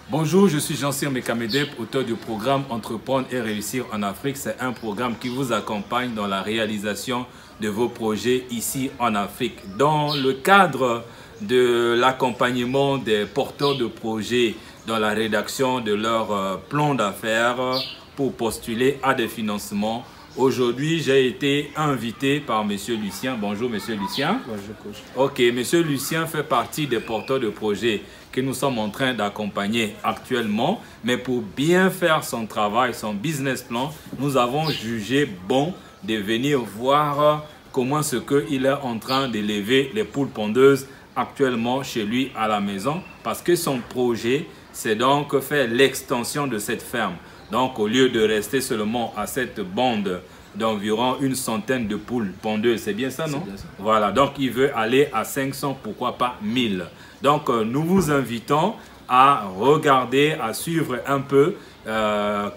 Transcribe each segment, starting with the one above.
Bonjour, je suis Jean-Cyr Mekamedep, auteur du programme Entreprendre et réussir en Afrique. C'est un programme qui vous accompagne dans la réalisation de vos projets ici en Afrique. Dans le cadre de l'accompagnement des porteurs de projets dans la rédaction de leur plan d'affaires pour postuler à des financements, aujourd'hui, j'ai été invité par M. Lucien. Bonjour, M. Lucien. Bonjour, coach. Ok, M. Lucien fait partie des porteurs de projets que nous sommes en train d'accompagner actuellement. Mais pour bien faire son travail, son business plan, nous avons jugé bon de venir voir comment ce qu'il est en train d'élever les poules pondeuses actuellement chez lui à la maison. Parce que son projet, c'est donc faire l'extension de cette ferme. Donc, au lieu de rester seulement à cette bande d'environ une centaine de poules pondeuses, c'est bien ça, non? Bien ça. Voilà, donc il veut aller à 500, pourquoi pas 1000. Donc, nous vous invitons à regarder, à suivre un peu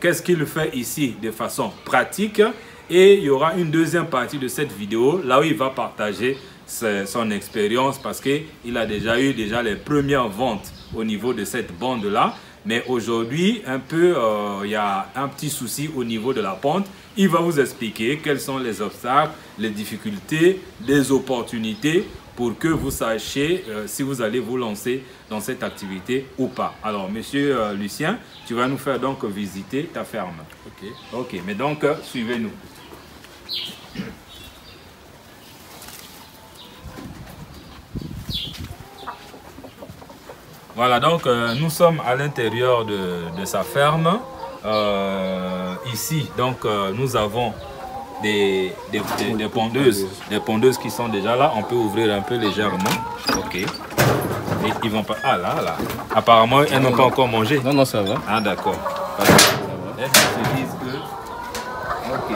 qu'est-ce qu'il fait ici de façon pratique. Et il y aura une deuxième partie de cette vidéo, là où il va partager son expérience parce qu'il a déjà eu les premières ventes au niveau de cette bande-là. Mais aujourd'hui, il y a un petit souci au niveau de la pente. Il va vous expliquer quels sont les obstacles, les difficultés, les opportunités pour que vous sachiez si vous allez vous lancer dans cette activité ou pas. Alors, monsieur Lucien, tu vas nous faire donc visiter ta ferme. Ok. Ok, mais donc, suivez-nous. Voilà, donc nous sommes à l'intérieur de sa ferme. Ici, donc nous avons des pondeuses qui sont déjà là. On peut ouvrir un peu légèrement. Ok. Et ils vont pas. Ah là. Apparemment, elles n'ont pas encore mangé. Non, ça va. Ah d'accord. Elles se disent que. Ok.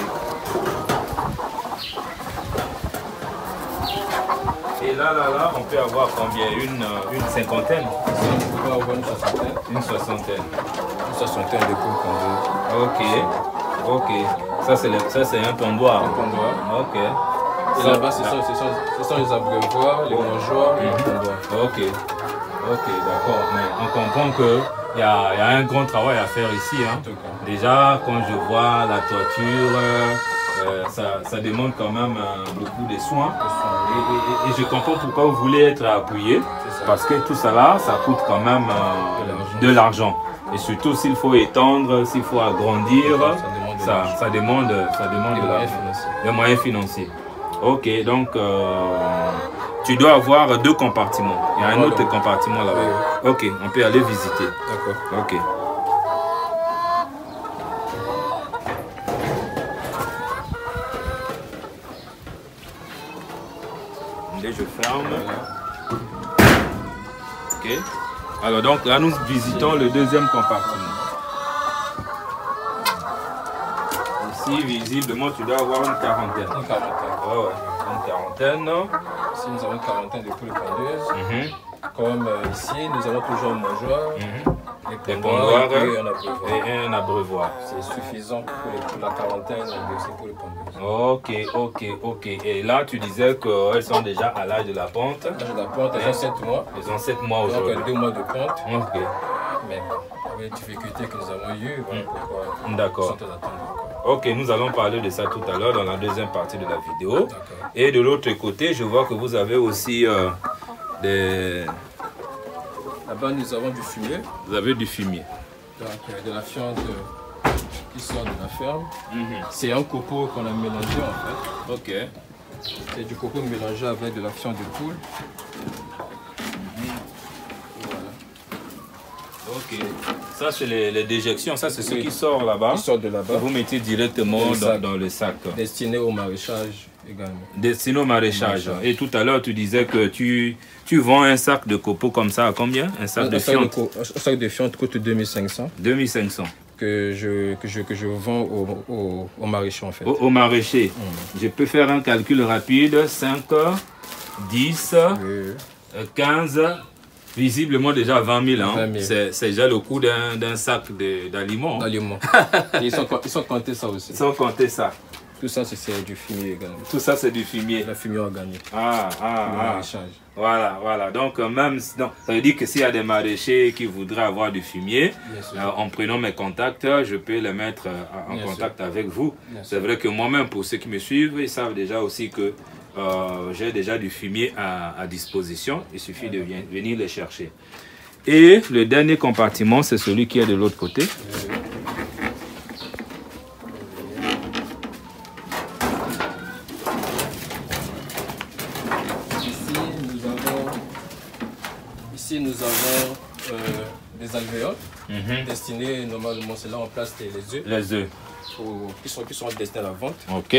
Et là, on peut avoir combien? Une cinquantaine? On peut avoir une soixantaine. Une soixantaine. Une soixantaine de poules pondeuses. Ok. Ça, c'est un pondoir. Un pondoir. Ok. Et là-bas, ce sont les abreuvoirs, les mangeoires et les pondoirs. Ok, d'accord. Mais on comprend qu'il y a un grand travail à faire ici. Hein. Déjà, quand je vois la toiture, ça demande quand même beaucoup de soins. Et je comprends pourquoi vous voulez être appuyé. Parce que tout ça là, ça coûte quand même de l'argent. Et surtout s'il faut étendre, s'il faut agrandir, ça demande des moyens financiers. Ok, donc tu dois avoir deux compartiments. Il y a un autre compartiment là-bas. Oui. Ok, on peut aller visiter. D'accord. Ok. Et je ferme. Ok. Alors donc là nous visitons le deuxième compartiment. Ici visiblement tu dois avoir une quarantaine. Une quarantaine. Oh, ouais. Une quarantaine. Ici nous avons une quarantaine de poules pondeuses. Comme ici nous avons toujours un mangeoir, des pondoirs et un abreuvoir. C'est suffisant pour la quarantaine de ces poules pondeuses. Ok. Et là tu disais qu'elles sont déjà à l'âge de la ponte. L'âge de la ponte, elles ont 7 mois. Elles ont 7 mois aujourd'hui. Donc 2 mois de ponte. Ok. Mais avec les difficultés que nous avons eues, voilà pourquoi. D'accord. Ok, nous allons parler de ça tout à l'heure dans la deuxième partie de la vidéo. Et de l'autre côté, je vois que vous avez aussi des... Là-bas, nous avons du fumier. Vous avez du fumier. Donc, de la fiente qui sort de la ferme. C'est un copeau qu'on a mélangé en fait. Ok. C'est du copeau mélangé avec de la fiente de poule. Ok. Ça, c'est les déjections. Ça, c'est ce qui sort là-bas. Qui sort de là-bas. Vous mettez directement dans le sac. Destiné au maraîchage également. Destiné au maraîchage. Et tout à l'heure, tu disais que tu vends un sac de copeaux comme ça à combien? Un sac de fiente? Un sac de fiente coûte 2500. 2500. Que je vends au maraîcher en fait. Au maraîcher. Je peux faire un calcul rapide. 5, 10, 15, Visiblement déjà 20 000. Hein. 20 000. C'est déjà le coût d'un sac d'aliments. D'aliments. Ils sont comptés ça aussi. Ils sont comptés ça. Tout ça, c'est du fumier également. Tout ça, c'est du fumier. Le fumier organique. Voilà. Donc, même, ça veut dire que s'il y a des maraîchers qui voudraient avoir du fumier, en prenant mes contacts, je peux les mettre en contact avec vous. C'est vrai que moi-même, pour ceux qui me suivent, ils savent déjà aussi que j'ai déjà du fumier à disposition. Il suffit de venir les chercher. Et le dernier compartiment, c'est celui qui est de l'autre côté. Ici, nous avons des alvéoles destinés, normalement, c'est là on place les œufs. Les œufs. Qui sont destinés à la vente. Ok.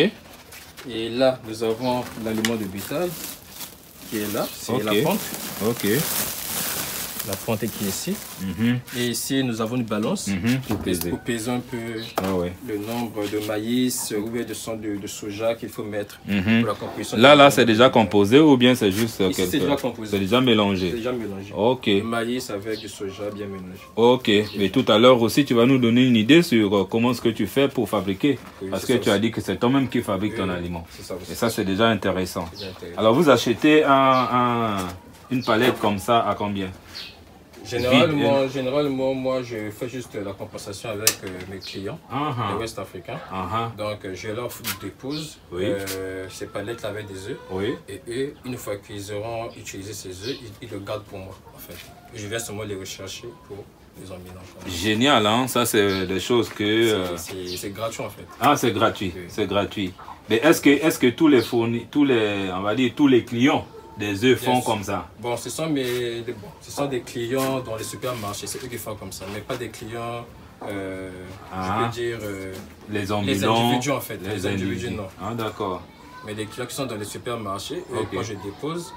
Et là, nous avons l'aliment de bétail qui est là, c'est la pente. Ok. La pente qui est ici. Et ici, nous avons une balance pour peser un peu le nombre de maïs ou de soja qu'il faut mettre pour la composition. Là, c'est déjà composé ou bien c'est juste ici, c'est déjà composé. C'est déjà mélangé. C'est déjà mélangé. Ok. Le maïs avec du soja bien mélangé. Ok. Mais tout à l'heure aussi, tu vas nous donner une idée sur comment est-ce que tu fais pour fabriquer. Parce que tu as dit que c'est toi-même qui fabrique ton aliment. Ça aussi. Et ça, c'est déjà intéressant. Alors, vous achetez une palette comme ça à combien? Généralement, moi, je fais juste la compensation avec mes clients, les West Africains. Donc, je leur dépose ces palettes avec des œufs. Et eux, une fois qu'ils auront utilisé ces œufs, ils le gardent pour moi, en fait. Et je viens seulement les rechercher pour les emmener dans le champ. Génial, hein? Ça, c'est des choses que... C'est gratuit, en fait. Ah, c'est gratuit, c'est gratuit. Mais est-ce que tous les clients des œufs font comme ça? Bon, ce sont des clients dans les supermarchés, c'est eux qui font comme ça, mais pas des clients, je peux dire, les individus en fait, les individus non. Ah, d'accord. Mais des clients qui sont dans les supermarchés, quand je dépose,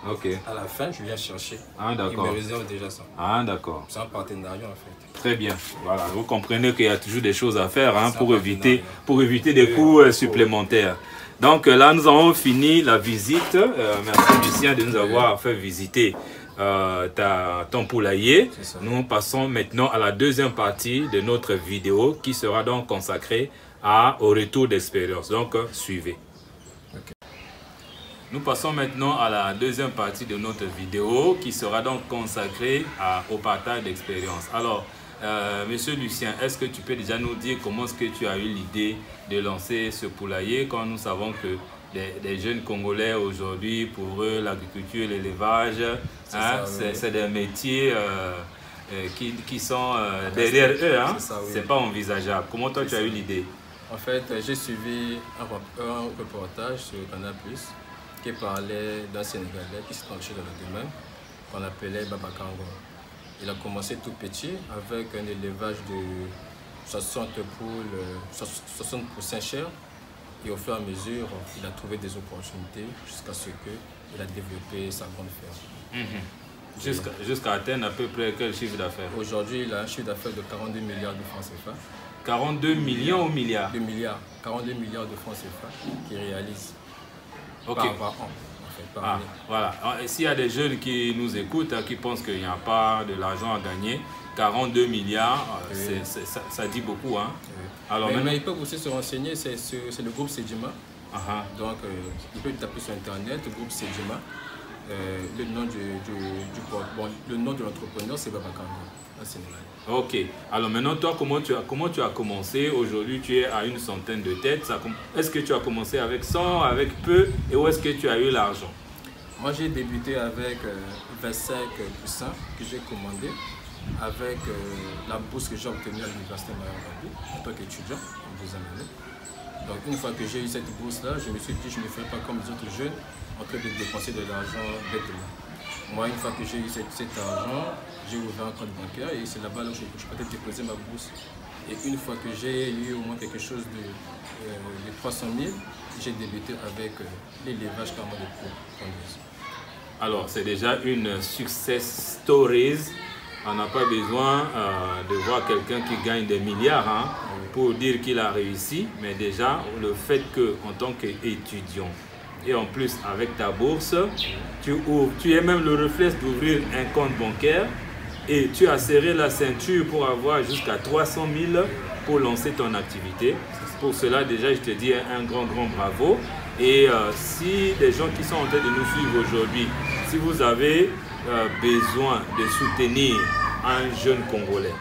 à la fin, je viens chercher. Ah, d'accord. Ils me réservent déjà ça. Ah, d'accord. C'est un partenariat en fait. Très bien. Voilà, vous comprenez qu'il y a toujours des choses à faire pour éviter des coûts supplémentaires. Donc là, nous avons fini la visite. Merci Lucien de nous avoir fait visiter ton poulailler. Nous passons maintenant à la deuxième partie de notre vidéo qui sera donc consacrée au retour d'expérience. Donc, suivez. Nous passons maintenant à la deuxième partie de notre vidéo qui sera donc consacrée au partage d'expérience. Alors, Monsieur Lucien, est-ce que tu peux déjà nous dire comment est-ce que tu as eu l'idée de lancer ce poulailler quand nous savons que les jeunes Congolais aujourd'hui, pour eux, l'agriculture et l'élevage, c'est des métiers qui sont derrière eux. Hein? C'est pas envisageable. Comment toi tu as eu l'idée? En fait, j'ai suivi un reportage sur Canal+, qui parlait d'un Sénégalais qui s'est engagé dans le domaine, qu'on appelait Baba Kango. Il a commencé tout petit avec un élevage de 60 poules, 60 poussins chers. Et au fur et à mesure, il a trouvé des opportunités jusqu'à ce qu'il a développé sa grande ferme. Jusqu'à atteindre à peu près quel chiffre d'affaires? Aujourd'hui, il a un chiffre d'affaires de 42 milliards de francs CFA. 42 millions ou milliards? 2 milliards. 42 milliards de francs CFA qu'il réalise par an. Voilà. Et s'il y a des jeunes qui nous écoutent, qui pensent qu'il n'y a pas de l'argent à gagner, 42 milliards, ça dit beaucoup. Hein? Alors, mais ils peuvent aussi se renseigner, c'est le groupe Sedima. Donc, ils peuvent taper sur Internet, le groupe Sedima. Le nom de l'entrepreneur, c'est Baba Kango. Ok. Alors maintenant, toi, comment tu as commencé? Aujourd'hui, tu es à une centaine de têtes. Est-ce que tu as commencé avec 100, avec peu? Et où est-ce que tu as eu l'argent? Moi, j'ai débuté avec 25 poussins que j'ai commandés, avec la bourse que j'ai obtenue à l'université Mayambambi en tant qu'étudiant en deuxième année. Donc, une fois que j'ai eu cette bourse-là, je me suis dit je ne ferai pas comme les autres jeunes en train de dépenser de l'argent bêtement. Moi, une fois que j'ai eu cet argent, j'ai ouvert un compte bancaire et c'est là-bas où je peux déposer ma bourse. Et une fois que j'ai eu au moins quelque chose de 300 000, j'ai débuté avec l'élevage carrément de poules. Alors, c'est déjà une success story. On n'a pas besoin de voir quelqu'un qui gagne des milliards pour dire qu'il a réussi. Mais déjà, le fait qu'en tant qu'étudiant, et en plus avec ta bourse, tu es même le réflexe d'ouvrir un compte bancaire et tu as serré la ceinture pour avoir jusqu'à 300 000 pour lancer ton activité. Pour cela, déjà, je te dis un grand bravo. Et si des gens qui sont en train de nous suivre aujourd'hui, si vous avez besoin de soutenir un jeune Congolais,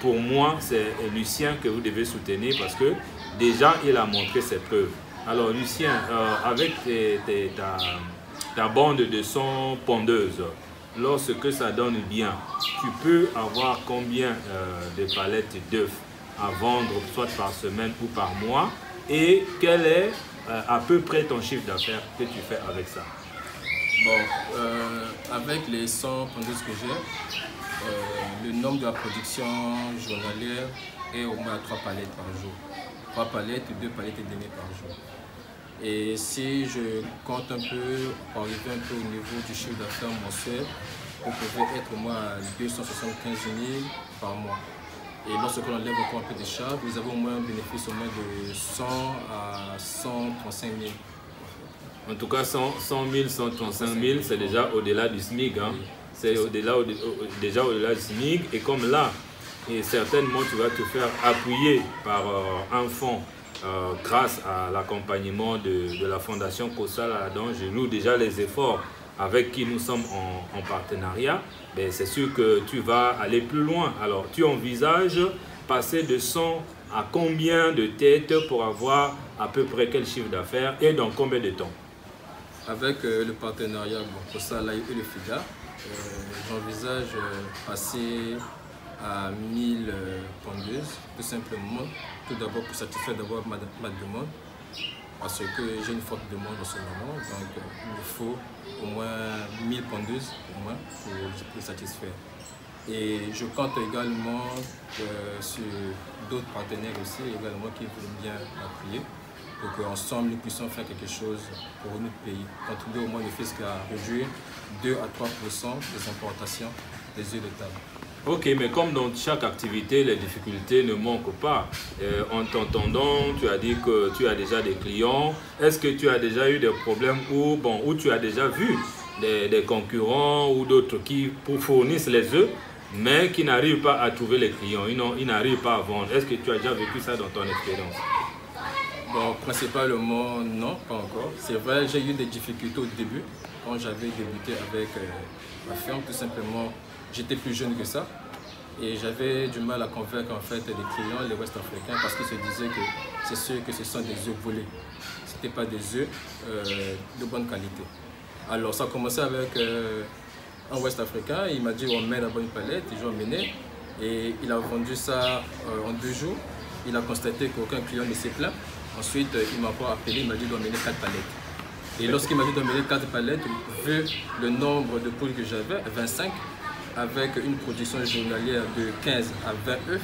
pour moi, c'est Lucien que vous devez soutenir parce que déjà, il a montré ses preuves. Alors, Lucien, avec ta bande de 100 pondeuses, lorsque ça donne bien, tu peux avoir combien de palettes d'œufs à vendre, soit par semaine ou par mois? Et quel est à peu près ton chiffre d'affaires que tu fais avec ça? Bon, avec les 100 pondeuses que j'ai, le nombre de la production journalière est au moins à 3 palettes par jour. 3 palettes, 2 palettes et demie par jour. Et si je compte un peu, pour arriver un peu au niveau du chiffre d'affaires mensuel, vous pouvez être au moins à 275 000 par mois. Et lorsqu'on enlève encore un peu de charges, vous avez au moins un bénéfice au moins de 100 à 135 000. En tout cas, 100 000, 135 000, c'est déjà au-delà du SMIC. Hein. Oui, c'est déjà au-delà du SMIC. Et comme là, et certainement, tu vas te faire appuyer par un fonds grâce à l'accompagnement de la Fondation COSAL, dont je loue déjà les efforts avec qui nous sommes en partenariat. C'est sûr que tu vas aller plus loin. Alors, tu envisages passer de 100 à combien de têtes pour avoir à peu près quel chiffre d'affaires et dans combien de temps? Avec le partenariat COSAL et le FIDA, j'envisage passer à 1000 pondeuses, tout simplement, tout d'abord pour satisfaire d'abord ma demande, parce que j'ai une forte demande en ce moment, donc il me faut au moins 1000 pondeuses au moins pour satisfaire. Et je compte également sur d'autres partenaires aussi également qui veulent bien m'appuyer pour qu'ensemble nous puissions faire quelque chose pour notre pays, contribuer au moins ne fût-ce qu'à réduire 2 à 3% des importations des œufs de table. Ok, mais comme dans chaque activité, les difficultés ne manquent pas. En t'entendant, tu as dit que tu as déjà des clients. Est-ce que tu as déjà eu des problèmes où tu as déjà vu des concurrents ou d'autres qui fournissent les œufs, mais qui n'arrivent pas à trouver les clients, ils n'arrivent pas à vendre? Est-ce que tu as déjà vécu ça dans ton expérience? Bon, principalement, non, pas encore. C'est vrai, j'ai eu des difficultés au début, quand j'avais débuté avec ma ferme, tout simplement. J'étais plus jeune que ça et j'avais du mal à convaincre en fait les clients, les Ouest africains, parce qu'ils se disaient que c'est sûr que ce sont des œufs volés. Ce n'étaient pas des œufs de bonne qualité. Alors ça a commencé avec un Ouest africain, il m'a dit on met la bonne palette, et j'ai emmené et il a vendu ça en 2 jours. Il a constaté qu'aucun client ne s'est plaint. Ensuite il m'a encore appelé, il m'a dit d'emmener 4 palettes. Et lorsqu'il m'a dit d'emmener 4 palettes, vu le nombre de poules que j'avais, 25, avec une production journalière de 15 à 20 œufs,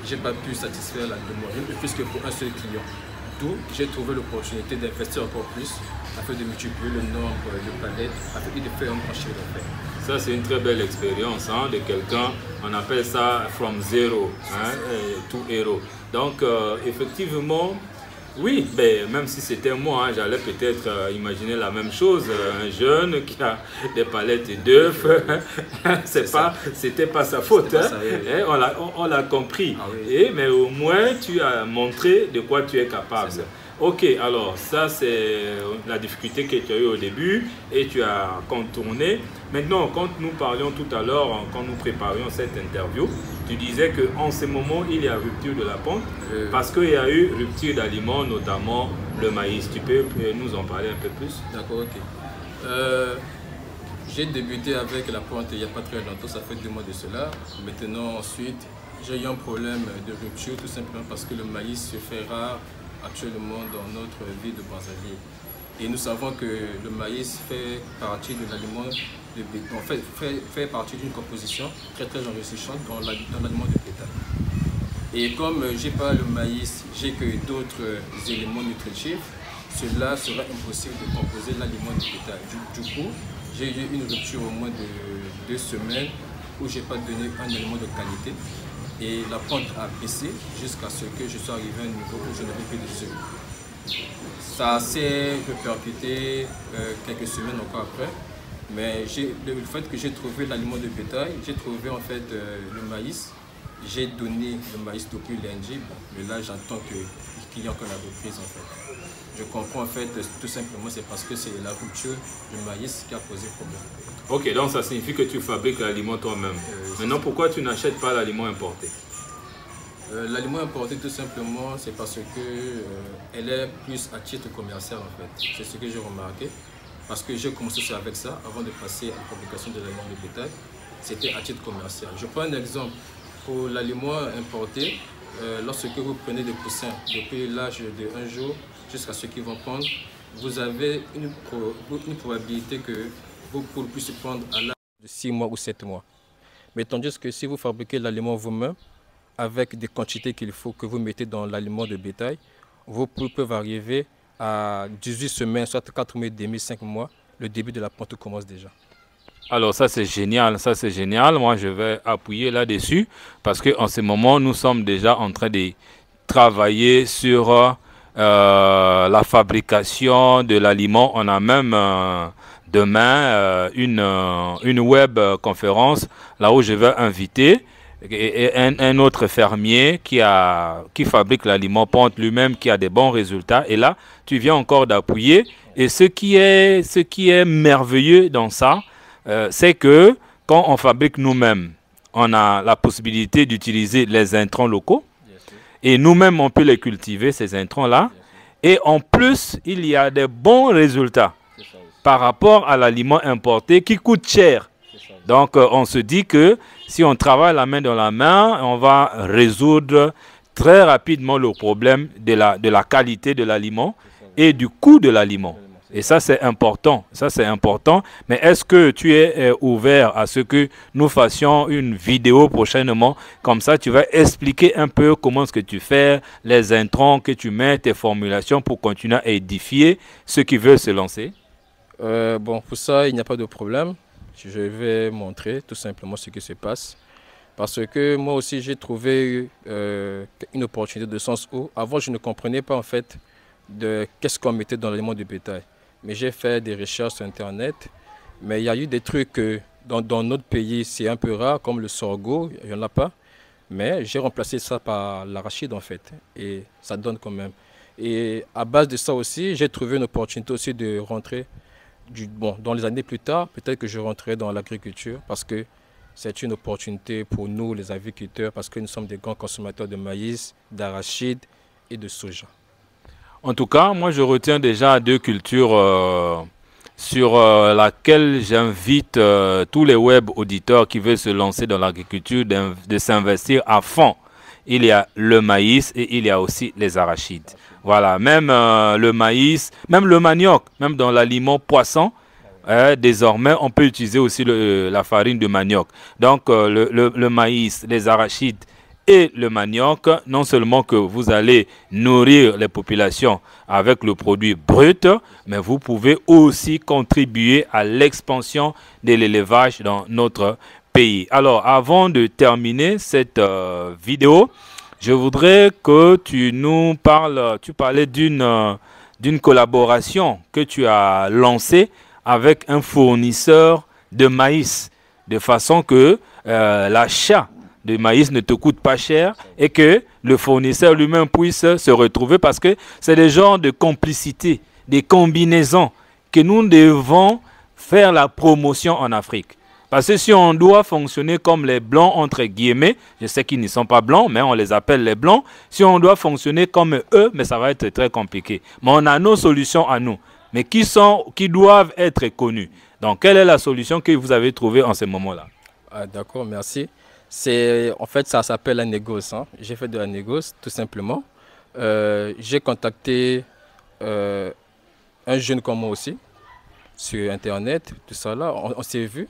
je n'ai pas pu satisfaire la demande, puisque pour un seul client. D'où j'ai trouvé l'opportunité d'investir encore plus afin de multiplier le nombre de palettes, afin de faire un grand chiffre d'affaires. Ça, c'est une très belle expérience de quelqu'un, on appelle ça from zero to hero. Donc, effectivement, oui, même si c'était moi, j'allais peut-être imaginer la même chose. Un jeune qui a des palettes d'œufs, c'était pas sa faute. Pas ça, oui. On l'a compris. Ah, oui. Mais au moins, tu as montré de quoi tu es capable. Ok, alors ça c'est la difficulté que tu as eue au début et tu as contourné. Maintenant, quand nous parlions tout à l'heure, quand nous préparions cette interview, tu disais qu'en ce moment, il y a rupture de la pente parce qu'il y a eu rupture d'aliments, notamment le maïs. Tu peux nous en parler un peu plus? D'accord, ok. J'ai débuté avec la pente il n'y a pas très longtemps, ça fait 2 mois de cela. Maintenant, ensuite, j'ai eu un problème de rupture tout simplement parce que le maïs se fait rare actuellement dans notre ville de Brazzaville. Et nous savons que le maïs fait partie de l'aliment de bétail, fait partie d'une composition très enrichissante dans l'aliment de bétail. Et comme j'ai pas le maïs, j'ai que d'autres éléments nutritifs, cela sera impossible de composer l'aliment de bétail. Du coup, j'ai eu une rupture au moins de 2 semaines où j'ai pas donné un aliment de qualité. Et la pente a baissé jusqu'à ce que je sois arrivé à un niveau où je n'avais plus de œufs. Ça s'est répercuté quelques semaines encore après. Mais le fait que j'ai trouvé l'aliment de bétail, j'ai trouvé en fait le maïs. J'ai donné le maïs depuis lundi, mais là j'attends que les clients qu'on a reprise en fait. Je comprends en fait, tout simplement c'est parce que c'est la rupture du maïs qui a posé problème. Ok, donc ça signifie que tu fabriques l'aliment toi-même. Maintenant, pourquoi tu n'achètes pas l'aliment importé? L'aliment importé tout simplement c'est parce que elle est plus à titre commercial en fait. C'est ce que j'ai remarqué. Parce que j'ai commencé avec ça avant de passer à la fabrication de l'aliment de bétail. C'était à titre commercial. Je prends un exemple. Pour l'aliment importé, lorsque vous prenez des poussins depuis l'âge de 1 jour jusqu'à ce qu'ils vont prendre, vous avez une probabilité que vous puissiez prendre à l'âge de 6 mois ou 7 mois. Mais tandis que si vous fabriquez l'aliment vous-même, avec des quantités qu'il faut que vous mettez dans l'aliment de bétail, vos poules peuvent arriver à 18 semaines, soit 4 mois et demi, 5 mois. Le début de la ponte commence déjà. Alors ça c'est génial, ça c'est génial. Moi je vais appuyer là-dessus parce qu'en ce moment nous sommes déjà en train de travailler sur la fabrication de l'aliment. On a même demain une web conférence là où je vais inviter un autre fermier qui fabrique l'aliment ponte lui-même, qui a des bons résultats. Et là tu viens encore d'appuyer. Et ce qui est merveilleux dans ça, c'est que quand on fabrique nous-mêmes, on a la possibilité d'utiliser les intrants locaux et nous-mêmes on peut les cultiver, ces intrants-là. Et en plus, il y a des bons résultats par rapport à l'aliment importé qui coûte cher. Donc on se dit que si on travaille la main dans la main, on va résoudre très rapidement le problème de la qualité de l'aliment et du coût de l'aliment. Et ça, c'est important. Ça, c'est important. Mais est-ce que tu es ouvert à ce que nous fassions une vidéo prochainement? Comme ça, tu vas expliquer un peu comment est-ce que tu fais, les intrants que tu mets, tes formulations pour continuer à édifier ceux qui veulent se lancer? Bon, pour ça, il n'y a pas de problème. Je vais montrer tout simplement ce qui se passe. Parce que moi aussi, j'ai trouvé une opportunité de sens où, avant, je ne comprenais pas en fait de qu'est-ce qu'on mettait dans l'aliment de bétail. Mais j'ai fait des recherches sur Internet. Mais il y a eu des trucs que dans notre pays, c'est un peu rare, comme le sorgho, il n'y en a pas. Mais j'ai remplacé ça par l'arachide en fait. Et ça donne quand même. Et à base de ça aussi, j'ai trouvé une opportunité aussi de rentrer, dans les années plus tard, peut-être que je rentrerai dans l'agriculture parce que c'est une opportunité pour nous, les agriculteurs, parce que nous sommes des grands consommateurs de maïs, d'arachide et de soja. En tout cas, moi je retiens déjà deux cultures sur laquelle j'invite tous les web auditeurs qui veulent se lancer dans l'agriculture de s'investir à fond. Il y a le maïs et il y a aussi les arachides. Voilà, même le maïs, même le manioc, même dans l'aliment poisson, désormais on peut utiliser aussi la farine de manioc. Donc le maïs, les arachides et le manioc, non seulement que vous allez nourrir les populations avec le produit brut, mais vous pouvez aussi contribuer à l'expansion de l'élevage dans notre pays. Alors, avant de terminer cette vidéo, je voudrais que tu nous parles, tu parlais d'une collaboration que tu as lancée avec un fournisseur de maïs, de façon que l'achat de maïs ne te coûte pas cher et que le fournisseur lui-même puisse se retrouver, parce que c'est des genres de complicité, des combinaisons que nous devons faire la promotion en Afrique. Parce que si on doit fonctionner comme les blancs, entre guillemets, je sais qu'ils ne sont pas blancs, mais on les appelle les blancs, si on doit fonctionner comme eux, mais ça va être très compliqué. Mais on a nos solutions à nous, mais qui doivent être connues. Donc, quelle est la solution que vous avez trouvée en ce moment-là? D'accord, merci. En fait, ça s'appelle la négoce. Hein. J'ai fait de la négoce, tout simplement. J'ai contacté un jeune comme moi aussi, sur Internet, tout ça là, on s'est vu.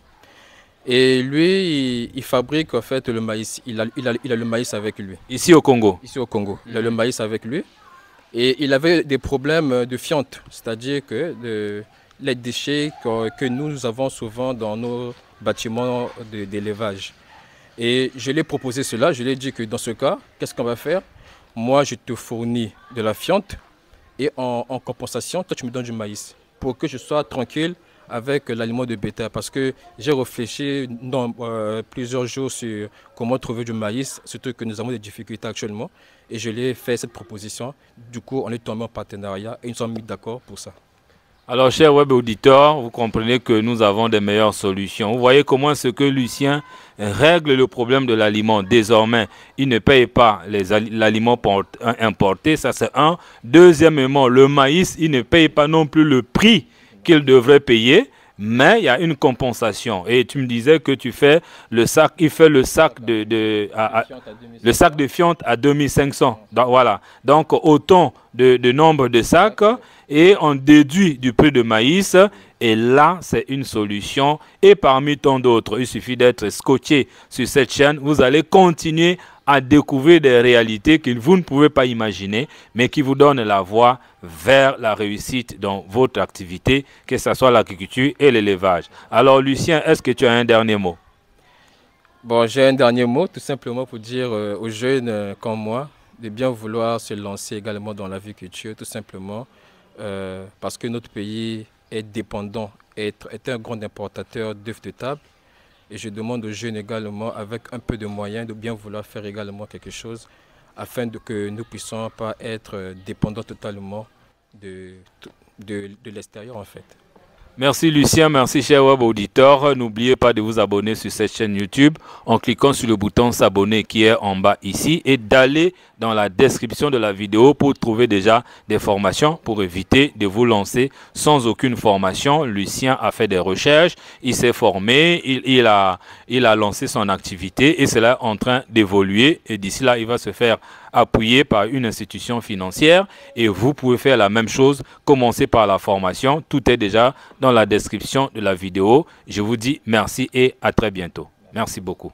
Et lui, il fabrique en fait le maïs. Il a le maïs avec lui. Ici au Congo? Ici au Congo. Il a le maïs avec lui. Et il avait des problèmes de fiente, c'est-à-dire que les déchets que nous avons souvent dans nos bâtiments d'élevage. Et je lui ai proposé cela, je lui ai dit que dans ce cas, qu'est-ce qu'on va faire? Moi, je te fournis de la fiente et en compensation, toi tu me donnes du maïs pour que je sois tranquille avec l'aliment de bétail, parce que j'ai réfléchi dans plusieurs jours sur comment trouver du maïs, surtout que nous avons des difficultés actuellement, et je lui ai fait cette proposition. Du coup, on est tombé en partenariat et nous sommes mis d'accord pour ça. Alors, chers web auditeurs, vous comprenez que nous avons des meilleures solutions. Vous voyez comment ce que Lucien règle le problème de l'aliment. Désormais, il ne paye pas l'aliment importé, ça c'est un. Deuxièmement, le maïs, il ne paye pas non plus le prix qu'il devrait payer, mais il y a une compensation. Et tu me disais que tu fais le sac, il fait le sac le sac de fientes à 2500. Donc, voilà. Donc autant de nombre de sacs et on déduit du prix de maïs. Et là, c'est une solution. Et parmi tant d'autres, il suffit d'être scotché sur cette chaîne. Vous allez continuer à découvrir des réalités que vous ne pouvez pas imaginer, mais qui vous donnent la voie vers la réussite dans votre activité, que ce soit l'agriculture et l'élevage. Alors, Lucien, est-ce que tu as un dernier mot? Bon, j'ai un dernier mot, tout simplement pour dire aux jeunes comme moi de bien vouloir se lancer également dans l'agriculture, tout simplement parce que notre pays est dépendant, est un grand importateur d'œufs de table. Et je demande aux jeunes également, avec un peu de moyens, de bien vouloir faire également quelque chose afin que nous ne puissions pas être dépendants totalement de l'extérieur en fait. Merci Lucien, merci chers web auditeurs. N'oubliez pas de vous abonner sur cette chaîne YouTube en cliquant sur le bouton s'abonner qui est en bas ici et d'aller dans la description de la vidéo pour trouver déjà des formations pour éviter de vous lancer sans aucune formation. Lucien a fait des recherches, il s'est formé, il a lancé son activité et cela est en train d'évoluer et d'ici là il va se faire appuyer par une institution financière et vous pouvez faire la même chose, commencer par la formation, tout est déjà dans la description de la vidéo. Je vous dis merci et à très bientôt. Merci beaucoup.